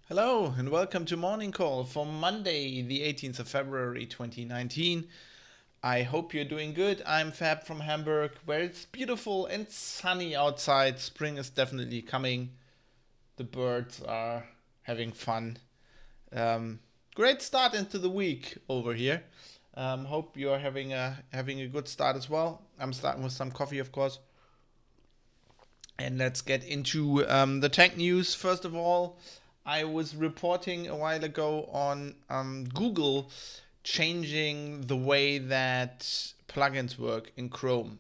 Hello and welcome to Morning Call for Monday, the 18th of February 2019. I hope you're doing good. I'm Fab from Hamburg, where it's beautiful and sunny outside. Spring is definitely coming. The birds are having fun. Great start into the week over here. Hope you're having a good start as well. I'm starting with some coffee, of course. And let's get into the tech news. First of all, I was reporting a while ago on Google changing the way that plugins work in Chrome,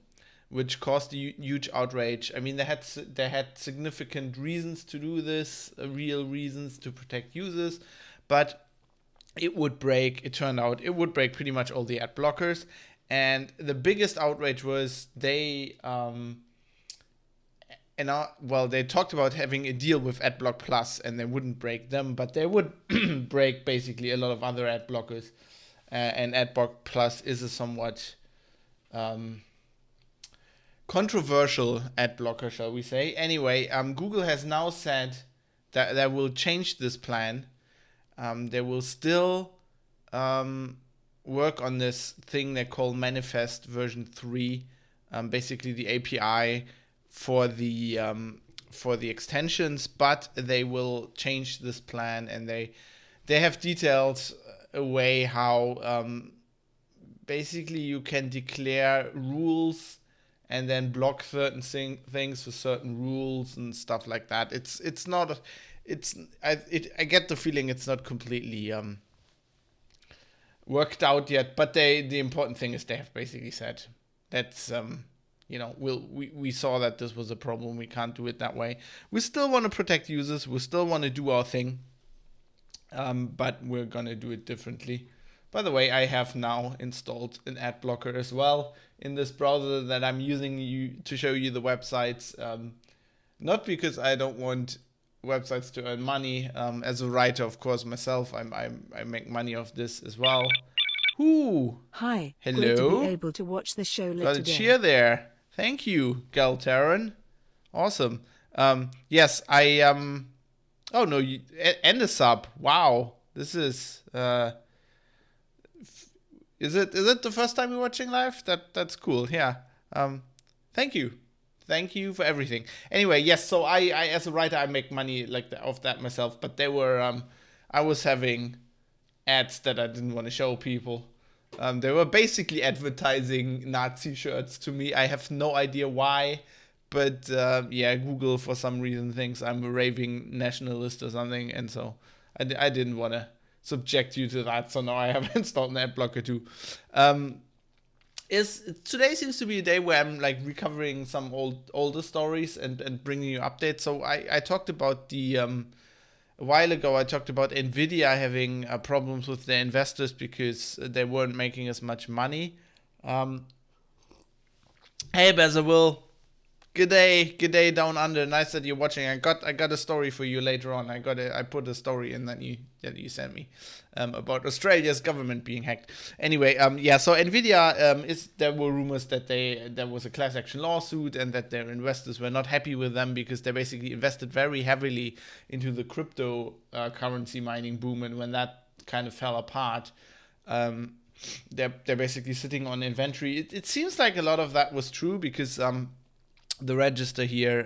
which caused a huge outrage. I mean, they had significant reasons to do this, real reasons to protect users, but it turned out it would break pretty much all the ad blockers. And the biggest outrage was they talked about having a deal with AdBlock Plus, and they wouldn't break them, but they would break basically a lot of other ad blockers. And AdBlock Plus is a somewhat controversial ad blocker, shall we say. Anyway, Google has now said that they will change this plan. They will still work on this thing they call Manifest version 3, basically the API for the extensions, but they will change this plan, and they have detailed a way how basically you can declare rules and then block certain things for certain rules and stuff like that. I get the feeling it's not completely worked out yet, but the important thing is they have basically said that's we saw that this was a problem. We can't do it that way. We still want to protect users. We still want to do our thing, but we're going to do it differently. By the way, I have now installed an ad blocker as well in this browser that I'm using to show you the websites. Not because I don't want websites to earn money. As a writer, of course, myself, I make money off this as well. Ooh. Hi. Hello. Great to be able to watch the show later. Got a cheer there. Thank you, Galtaran. Awesome. Yes, I oh no, and a sub. Wow, this is Is it the first time you're watching live? That's cool. Yeah. Thank you for everything. Anyway, yes. So I as a writer, I make money off that myself. But they were I was having ads that I didn't want to show people. They were basically advertising Nazi shirts to me. I have no idea why, but Google for some reason thinks I'm a raving nationalist or something, and so I didn't want to subject you to that. So now I have installed an ad blocker too. Today seems to be a day where I'm recovering some older stories and bringing you updates. So I talked about a while ago, I talked about Nvidia having problems with their investors because they weren't making as much money. Hey, Bezawil. Good day down under. Nice that you're watching. I got a story for you later on. I put a story in that you sent me about Australia's government being hacked. Anyway, so Nvidia there were rumors that there was a class action lawsuit and that their investors were not happy with them because they basically invested very heavily into the crypto currency mining boom, and when that kind of fell apart, they're basically sitting on inventory. It seems like a lot of that was true because the register here,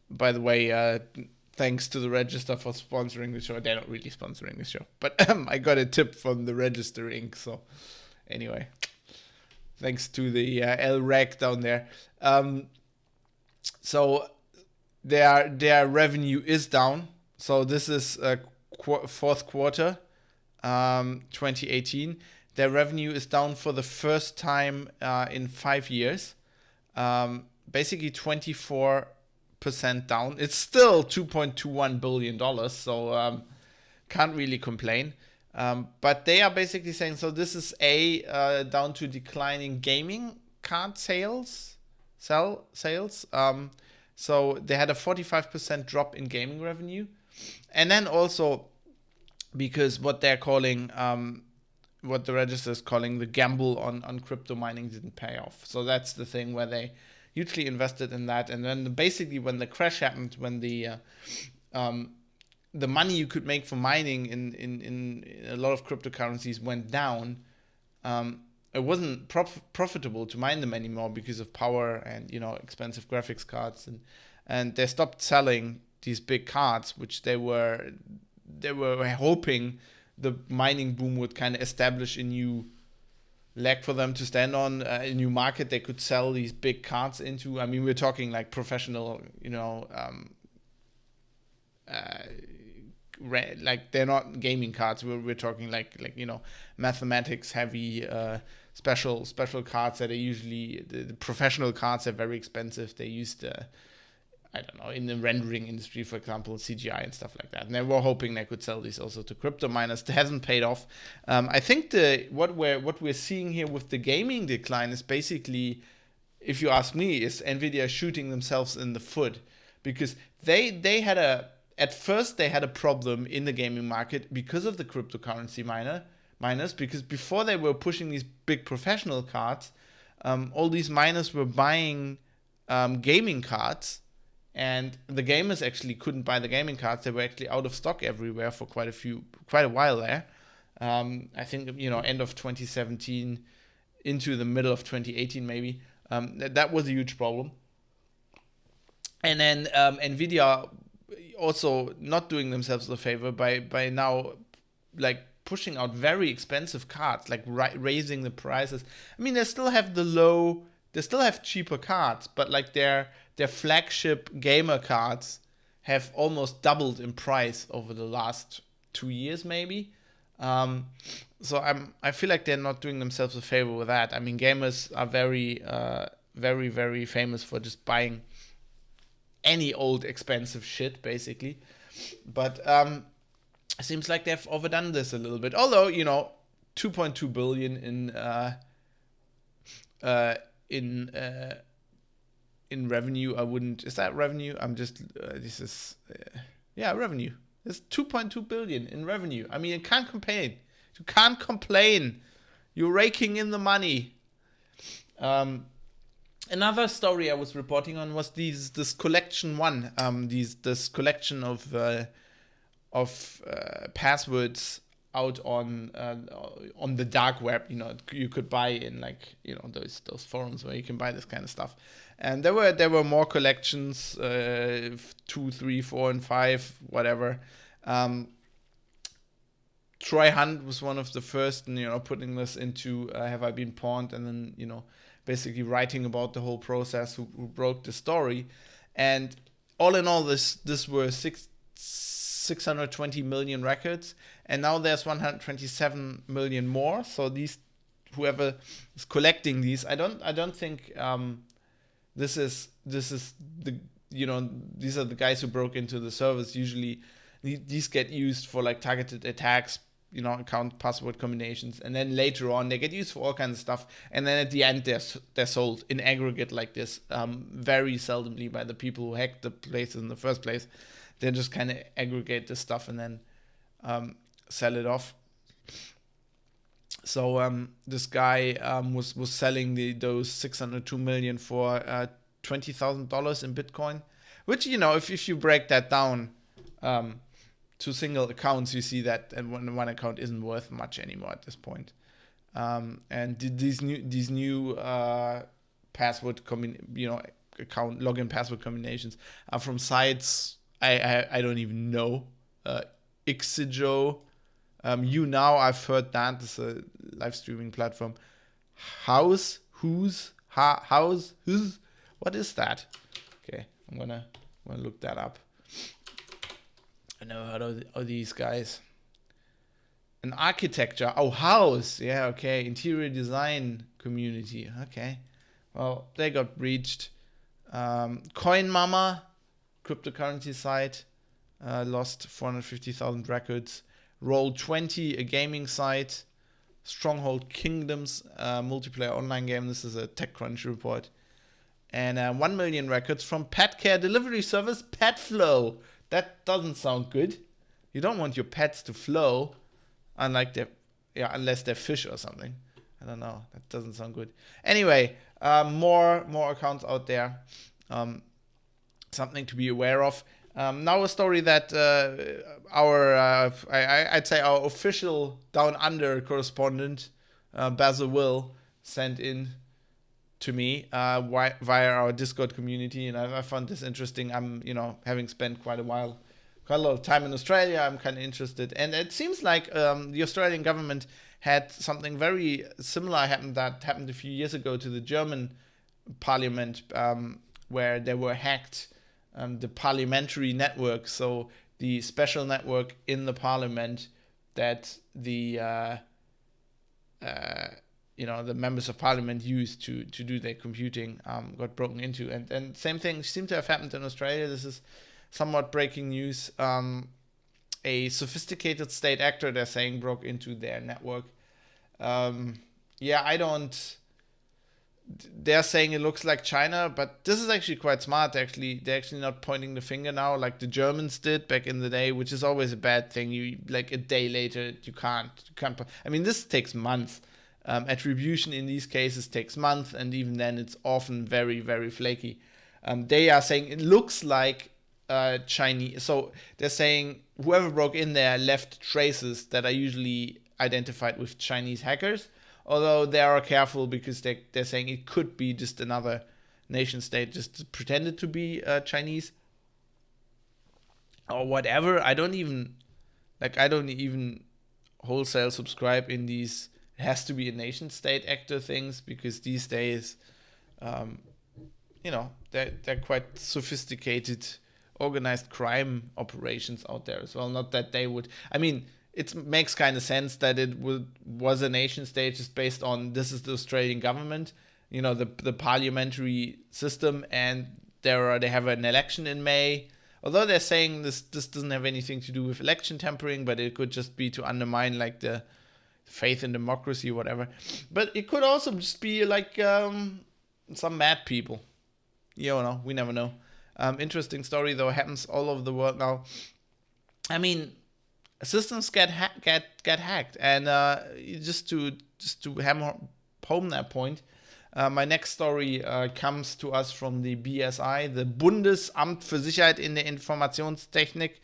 by the way, thanks to the Register for sponsoring the show. They're not really sponsoring the show, but I got a tip from the Register Inc. So anyway, thanks to the LREC down there. So their revenue is down. So this is fourth quarter, 2018. Their revenue is down for the first time in 5 years. Basically 24% down. It's still $2.21 billion, so can't really complain. But they are basically saying, so this is down to declining gaming card sales. So they had a 45% drop in gaming revenue. And then also because what they're calling, what the register is calling the gamble on crypto mining didn't pay off. So that's the thing where they hugely invested in that. And then basically when the crash happened, when the money you could make from mining in a lot of cryptocurrencies went down, it wasn't profitable to mine them anymore because of power and, expensive graphics cards. And they stopped selling these big cards, which they were hoping the mining boom would kind of establish a new leg for them to stand on, a new market they could sell these big cards into. I mean, we're talking like professional, like they're not gaming cards. We're talking like mathematics heavy, special cards that are usually the professional cards are very expensive. They used I don't know, in the rendering industry, for example, CGI and stuff like that. And they were hoping they could sell these also to crypto miners. It hasn't paid off. I think what we're seeing here with the gaming decline is basically, if you ask me, is Nvidia shooting themselves in the foot, because they had at first they had a problem in the gaming market because of the cryptocurrency miners, because before they were pushing these big professional cards, all these miners were buying gaming cards. And the gamers actually couldn't buy the gaming cards. They were actually out of stock everywhere for quite a while there. I think, end of 2017 into the middle of 2018 maybe. That was a huge problem. And then Nvidia also not doing themselves a favor by now like pushing out very expensive cards, like raising the prices. I mean, they still have cheaper cards, but like their flagship gamer cards have almost doubled in price over the last 2 years, maybe. So I feel like they're not doing themselves a favor with that. I mean, gamers are very, very, very famous for just buying any old expensive shit, basically. But it seems like they've overdone this a little bit. Although, 2.2 billion in revenue, I wouldn't. Is that revenue? I'm just. Revenue. It's 2.2 billion in revenue. I mean, you can't complain. You can't complain. You're raking in the money. Another story I was reporting on was this collection one. This collection of passwords out on the dark web. You could buy in those forums where you can buy this kind of stuff. And there were more collections, 2, 3, 4, and 5, whatever. Troy Hunt was one of the first, putting this into Have I Been Pawned, and then basically writing about the whole process, who broke the story. And all in all, this were 620 million records, and now there's 127 million more. So whoever is collecting these, I don't think this is these are the guys who broke into the servers. Usually these get used for like targeted attacks, account password combinations, and then later on they get used for all kinds of stuff, and then at the end they're sold in aggregate like this, very seldomly by the people who hacked the places in the first place. They just kind of aggregate this stuff and then sell it off. So this guy was selling those 602 million for $20,000 in Bitcoin, which if you break that down to single accounts, you see that one account isn't worth much anymore at this point. And these new password account login password combinations are from sites I don't even know. Ixijo. Now I've heard that. This is a live streaming platform. House? Whose? House? Whose? What is that? Okay, I'm gonna look that up. I never heard of these guys. An architecture. Oh, house. Yeah, okay. Interior design community. Okay. Well, they got breached. Coin Mama, cryptocurrency site, lost 450,000 records. Roll20, a gaming site. Stronghold Kingdoms, multiplayer online game. This is a TechCrunch report. And 1 million records from pet care delivery service PetFlow. That doesn't sound good. You don't want your pets to flow, unless they're fish or something. I don't know. That doesn't sound good. Anyway, more accounts out there. Something to be aware of. Now a story that I'd say our official Down Under correspondent, Basil Will, sent in to me via our Discord community, and I found this interesting. I'm, having spent quite a lot of time in Australia, I'm kind of interested, and it seems like the Australian government had something very similar that happened a few years ago to the German parliament, where they were hacked. The parliamentary network, so the special network in the parliament that the members of parliament used to do their computing, got broken into, and same thing seemed to have happened in Australia. This is somewhat breaking news. A sophisticated state actor, they're saying, broke into their network. They're saying it looks like China, but this is actually quite smart. They're actually not pointing the finger now like the Germans did back in the day, which is always a bad thing. You, like, a day later, you can't. I mean, this takes months. Attribution in these cases takes months, and even then it's often very, very flaky. They are saying it looks like Chinese. So they're saying whoever broke in there left traces that are usually identified with Chinese hackers. Although they are careful because they're saying it could be just another nation state just pretended to be Chinese or whatever. I don't even wholesale subscribe in these it has to be a nation state actor things, because these days, they're quite sophisticated, organized crime operations out there as well. Not that they would. I mean, it makes kind of sense that it was a nation state just based on this is the Australian government, the parliamentary system, and they have an election in May. Although they're saying this doesn't have anything to do with election tampering, but it could just be to undermine like the faith in democracy or whatever. But it could also just be like some mad people. We never know. Interesting story though, happens all over the world now. I mean, systems get hacked, and just to hammer home that point, my next story comes to us from the BSI, the Bundesamt für Sicherheit in der Informationstechnik,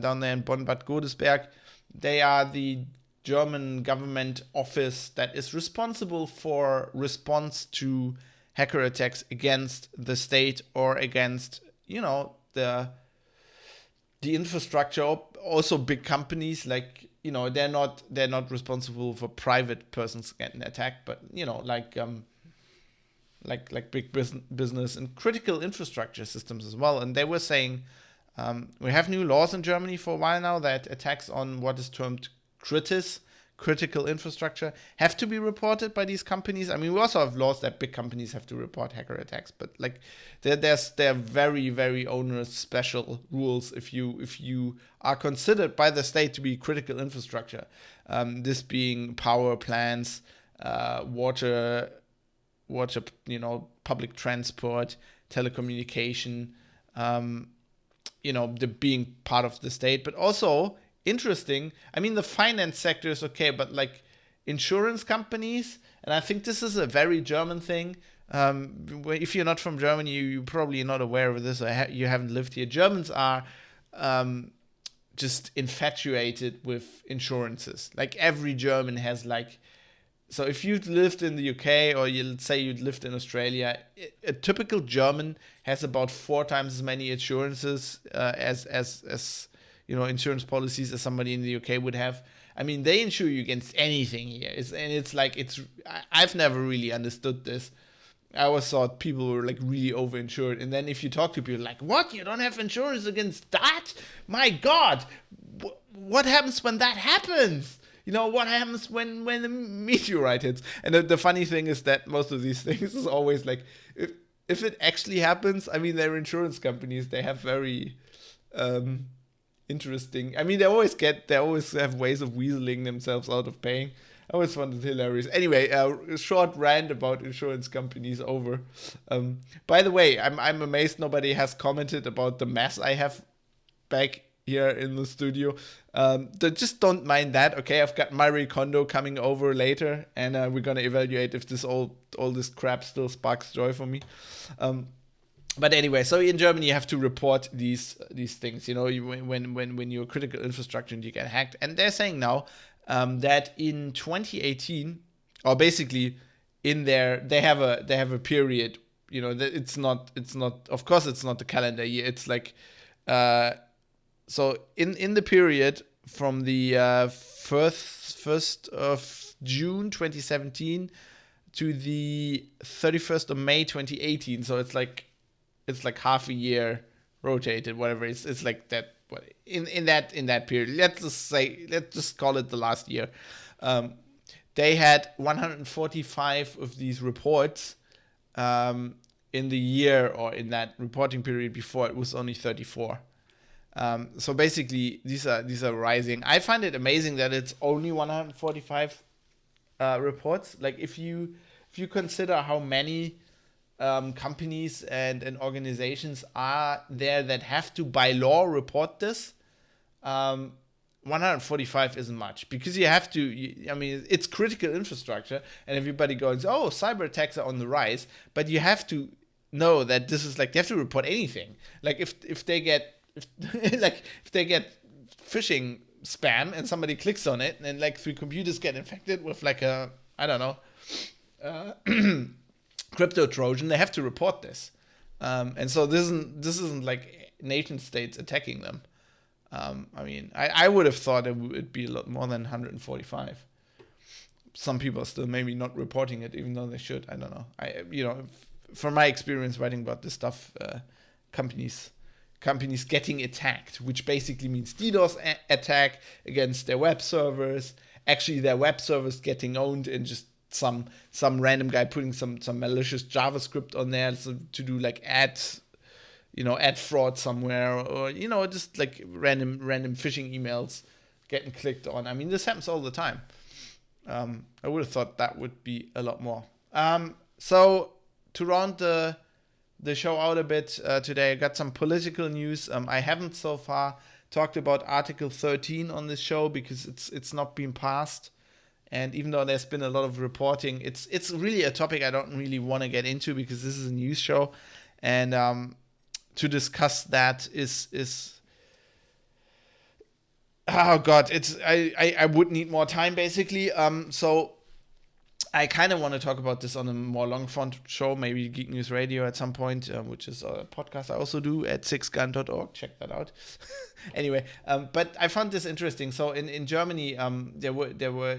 down there in Bonn-Bad Godesberg. They are the German government office that is responsible for response to hacker attacks against the state or against the infrastructure. Also big companies, like they're not responsible for private persons getting attacked, but like big business and critical infrastructure systems as well. And they were saying we have new laws in Germany for a while now that attacks on what is termed critical infrastructure have to be reported by these companies. I mean, we also have laws that big companies have to report hacker attacks, but like there are very, very onerous special rules if you are considered by the state to be critical infrastructure. This being power plants, water, public transport, telecommunication, the being part of the state, but also interesting. I mean, the finance sector is okay, but like insurance companies, and I think this is a very German thing. If you're not from Germany, you're probably not aware of this, or you haven't lived here. Germans are just infatuated with insurances. Like every German has like So if you'd lived in the UK, or let's say you'd lived in Australia, a typical German has about 4 times as many insurances as insurance policies as somebody in the UK would have. I mean, they insure you against anything here. I've never really understood this. I always thought people were like really overinsured, and then if you talk to people like, "What? You don't have insurance against that? My God, what happens when that happens? What happens when a meteorite hits?" And the funny thing is that most of these things is always like, if it actually happens, I mean, they're insurance companies. They have very interesting. I mean, they always have ways of weaseling themselves out of paying. I always found it hilarious. Anyway, a short rant about insurance companies over. By the way, I'm amazed nobody has commented about the mess I have back here in the studio. Just don't mind that, okay? I've got Marie Kondo coming over later, and we're gonna evaluate if all this crap still sparks joy for me. But anyway, so in Germany you have to report these things. When you're critical infrastructure and you get hacked, and they're saying now that in 2018, or basically they have a period. It's not. Of course, it's not the calendar year. It's like so in the period from the 1st of June 2017 to the 31st of May 2018. So it's like half a year rotated, whatever. It's like that. In that period, let's just call it the last year. They had 145 of these reports in the year, or in that reporting period before. It was only 34. So basically, these are rising. I find it amazing that it's only 145 reports. Like if you consider how many companies and organizations are there that have to by law report this, 145 isn't much, because you have to. I mean, it's critical infrastructure, and everybody goes, "Oh, cyber attacks are on the rise," but you have to know that this is like, they have to report anything. Like if they get phishing spam and somebody clicks on it, and then like 3 computers get infected with like a, I don't know, crypto Trojan, they have to report this. And so this isn't like nation states attacking them. I mean, I would have thought it would be a lot more than 145. Some people are still maybe not reporting it, even though they should. I don't know. From my experience writing about this stuff, companies getting attacked, which basically means DDoS attack against their web servers. Actually, their web servers getting owned, and just some random guy putting some malicious JavaScript on there to do like ad fraud somewhere, or just like random phishing emails getting clicked on. I mean, this happens all the time. I would have thought that would be a lot more. So to round the show out a bit today, I got some political news. I haven't so far talked about Article 13 on this show because it's not been passed. And even though there's been a lot of reporting, it's really a topic I don't really want to get into, because this is a news show, and to discuss that is oh god, I would need more time basically. So I kind of want to talk about this on a more long front show, maybe Geek News Radio at some point, which is a podcast I also do at sixgun.org. Check that out. Anyway, but I found this interesting. So in Germany, there were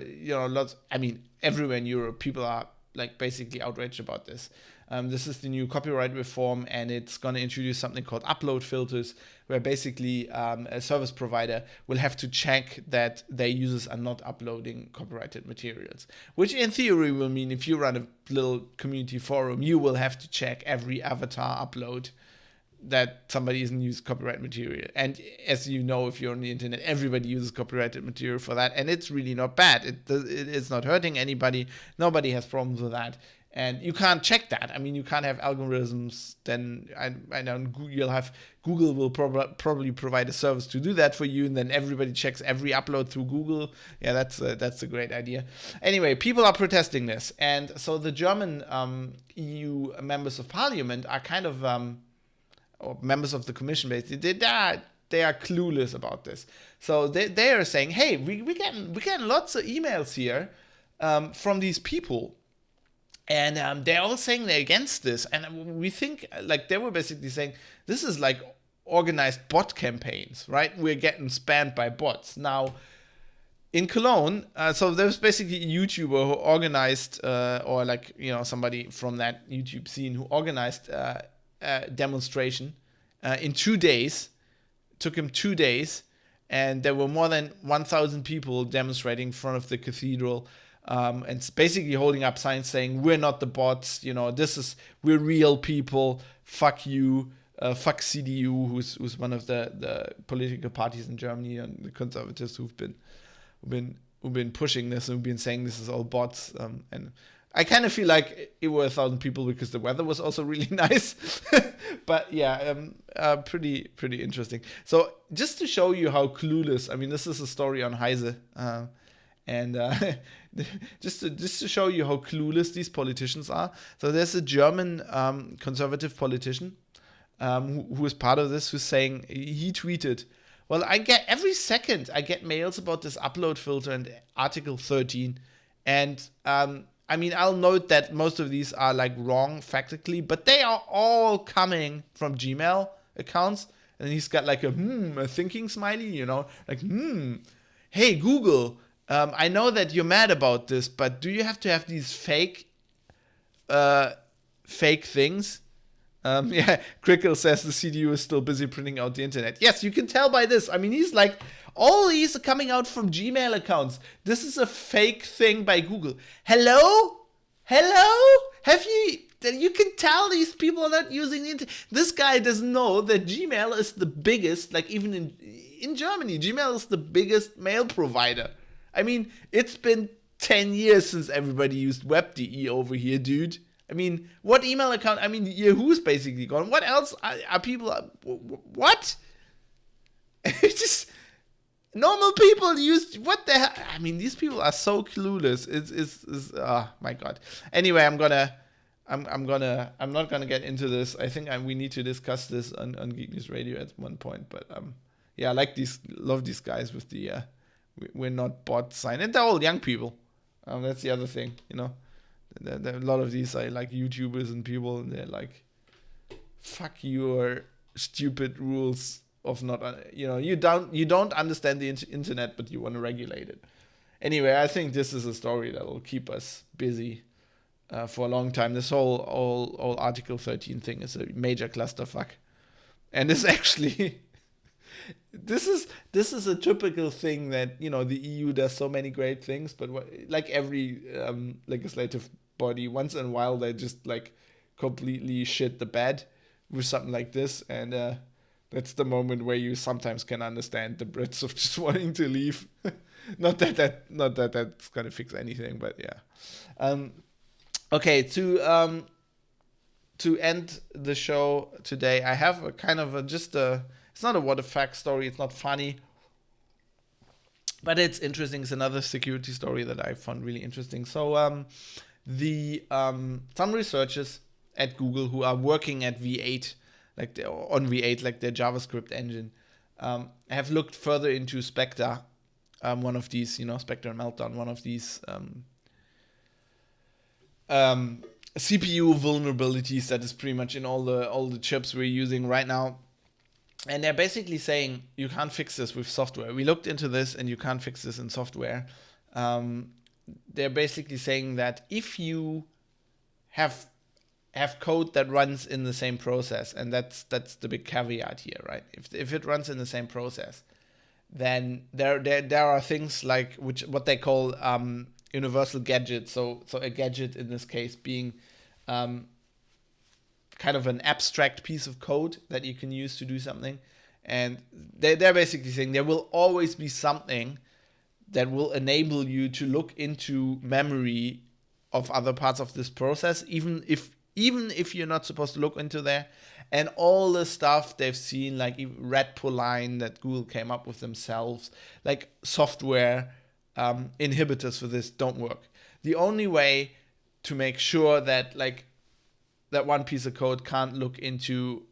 lots. I mean, everywhere in Europe, people are like basically outraged about this. This is the new copyright reform, and it's going to introduce something called upload filters, where basically a service provider will have to check that their users are not uploading copyrighted materials, which in theory will mean if you run a little community forum, you will have to check every avatar upload that somebody isn't using copyright material. And as you know, if you're on the internet, everybody uses copyrighted material for that, and it's really not bad. It's not hurting anybody. Nobody has problems with that. And you can't check that. I mean, you can't have algorithms. Then I know Google will probably provide a service to do that for you, and then everybody checks every upload through Google. Yeah, that's a great idea. Anyway, people are protesting this, and so the German EU members of parliament are kind of or members of the commission, basically, they are clueless about this. So they are saying, hey, we get lots of emails here from these people. And they're all saying they're against this. And we think, like, they were basically saying, this is like organized bot campaigns, right? We're getting spammed by bots. Now, in Cologne, so there's basically a YouTuber who organized, or like, somebody from that YouTube scene who organized a demonstration in 2 days. Took him 2 days, and there were more than 1,000 people demonstrating in front of the cathedral, and it's basically holding up signs saying, "We're not the bots. We're real people. Fuck you. Fuck CDU, who's one of the political parties in Germany, and the conservatives who've been pushing this and been saying this is all bots." And I kind of feel like it were 1,000 people because the weather was also really nice. But yeah, pretty interesting. So just to show you how clueless, I mean, this is a story on Heise, and just to show you how clueless these politicians are. So there's a German conservative politician who is part of this, who's saying, he tweeted, "Well, every second I get mails about this upload filter and Article 13, and I mean, I'll note that most of these are like wrong factually, but they are all coming from Gmail accounts." And he's got like a thinking smiley, like, "Hey, Google, I know that you're mad about this, but do you have to have these fake things?" Yeah, Crickle says the CDU is still busy printing out the internet. Yes, you can tell by this. I mean, he's like, all these are coming out from Gmail accounts. This is a fake thing by Google. Hello? You can tell these people are not using the internet. This guy doesn't know that Gmail is the biggest, like even in Germany, Gmail is the biggest mail provider. I mean, it's been 10 years since everybody used Web.de over here, dude. I mean, what email account? I mean, Yahoo's basically gone. What else are people? What? It's just normal people use. What the hell? I mean, these people are so clueless. It's oh my god. Anyway, I'm not gonna get into this. I think we need to discuss this on Geek News Radio at one point. But yeah, I love these guys with the we're not bot sign, and they're all young people. That's the other thing, There a lot of these are like YouTubers and people, and they're like, "Fuck your stupid rules of not, you don't understand the internet, but you want to regulate it." Anyway, I think this is a story that will keep us busy for a long time. This whole Article 13 thing is a major clusterfuck, and it's actually this is a typical thing that the EU does so many great things, but like every legislative body, once in a while they just like completely shit the bed with something like this, and that's the moment where you sometimes can understand the Brits of just wanting to leave. not that that's gonna fix anything, but yeah. Okay, to end the show today, I have a kind of it's not a what the fuck story, it's not funny, but it's interesting. It's another security story that I found really interesting. So some researchers at Google who are working at V8, on V8, like their JavaScript engine, have looked further into Spectre, one of these, Spectre and Meltdown, one of these CPU vulnerabilities that is pretty much in all the chips we're using right now. And they're basically saying you can't fix this with software. We looked into this, and you can't fix this in software. They're basically saying that if you have code that runs in the same process, and that's the big caveat here, right? If it runs in the same process, then there are things like what they call universal gadgets. So a gadget in this case being kind of an abstract piece of code that you can use to do something. And they're basically saying there will always be something that will enable you to look into memory of other parts of this process, even if you're not supposed to look into there. And all the stuff they've seen, like Red Poline that Google came up with themselves, like software inhibitors for this don't work. The only way to make sure that that one piece of code can't look into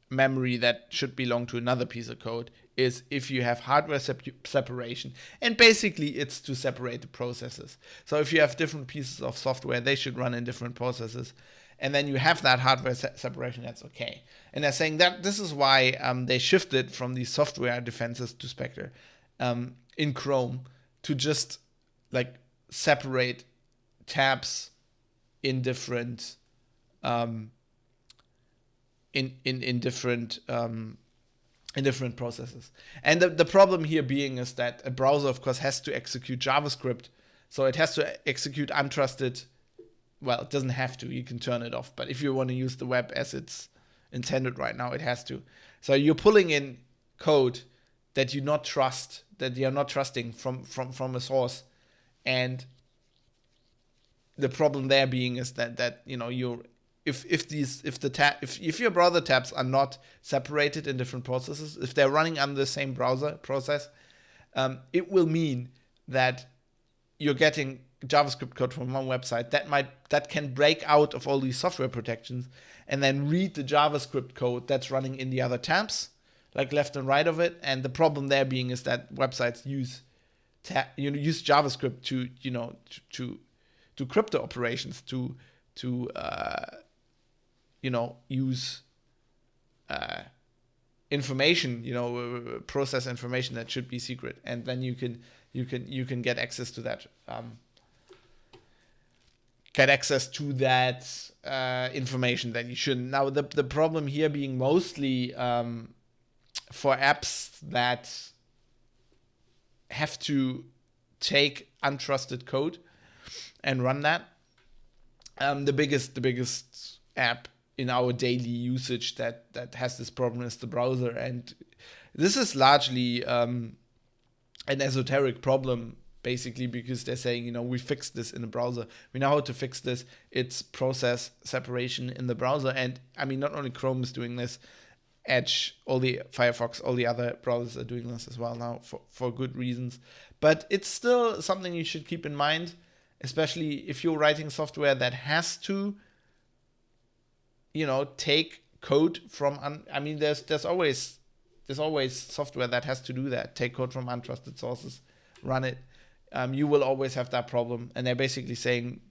memory that should belong to another piece of code is if you have hardware separation. And basically it's to separate the processes. So if you have different pieces of software, they should run in different processes. And then you have that hardware separation, that's okay. And they're saying that this is why they shifted from these software defenses to Spectre in Chrome to just like separate tabs in different in different processes. And the problem here being is that a browser, of course, has to execute JavaScript. So it has to execute untrusted. Well, it doesn't have to. You can turn it off. But if you want to use the web as it's intended right now, it has to. So you're pulling in code that you not trust, that you're not trusting from a source. And the problem there being is that you know, you're if your browser tabs are not separated in different processes, if they're running under the same browser process, it will mean that you're getting JavaScript code from one website that can break out of all these software protections and then read the JavaScript code that's running in the other tabs, like left and right of it. And the problem there being is that websites use JavaScript to crypto operations to use information, process information that should be secret, and then you can get access to that. Information that you shouldn't. Now the problem here being mostly for apps that have to take untrusted code and run that. The biggest app in our daily usage that has this problem is the browser, and this is largely an esoteric problem, basically, because they're saying, we fixed this in the browser. We know how to fix this. It's process separation in the browser. And I mean, not only Chrome is doing this, Edge, all the Firefox, all the other browsers are doing this as well now for good reasons. But it's still something you should keep in mind, especially if you're writing software that has to, take code from, there's always software that has to do that, take code from untrusted sources, run it. You will always have that problem. And they're basically saying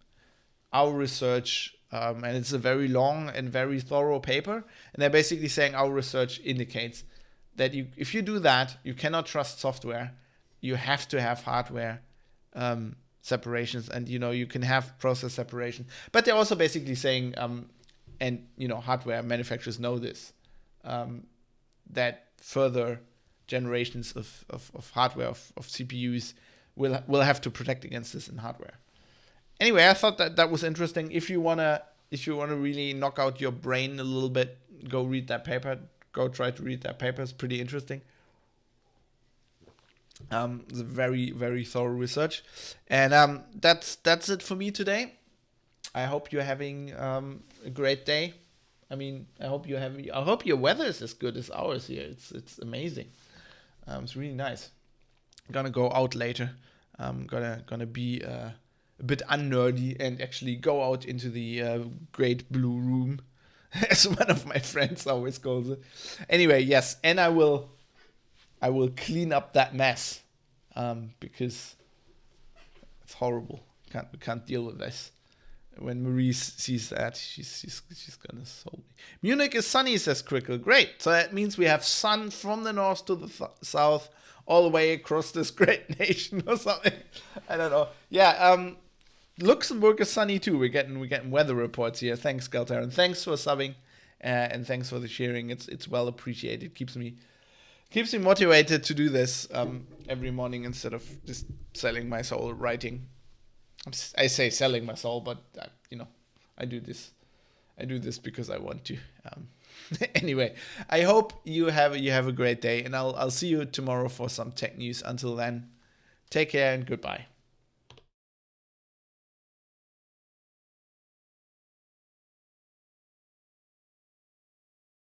our research, and it's a very long and very thorough paper, and they're basically saying our research indicates that if you do that, you cannot trust software. You have to have hardware separations, and you can have process separation. But they're also basically saying, and hardware manufacturers know this, that further generations of hardware of CPUs will have to protect against this in hardware. Anyway, I thought that was interesting. If you wanna really knock out your brain a little bit, go read that paper. Go try to read that paper. It's pretty interesting. It's a very, very thorough research, and that's it for me today. I hope you're having a great day. I hope your weather is as good as ours here. It's amazing. It's really nice. I'm gonna go out later. I'm gonna be a bit unnerdy and actually go out into the great blue room, as one of my friends always calls it. Anyway, yes, and I will clean up that mess because it's horrible. We can't deal with this. When Marie sees that, she's gonna solve me. Munich is sunny, says Crickle. Great. So that means we have sun from the north to the south, all the way across this great nation or something. I don't know. Yeah. Luxembourg is sunny too. We're getting weather reports here. Thanks, Galtaran. Thanks for subbing, and thanks for the sharing. It's well appreciated. Keeps me motivated to do this every morning instead of just selling my soul writing. I say selling my soul, but I do this because I want to. Anyway, I hope you have a great day, and I'll see you tomorrow for some tech news. Until then, take care and goodbye.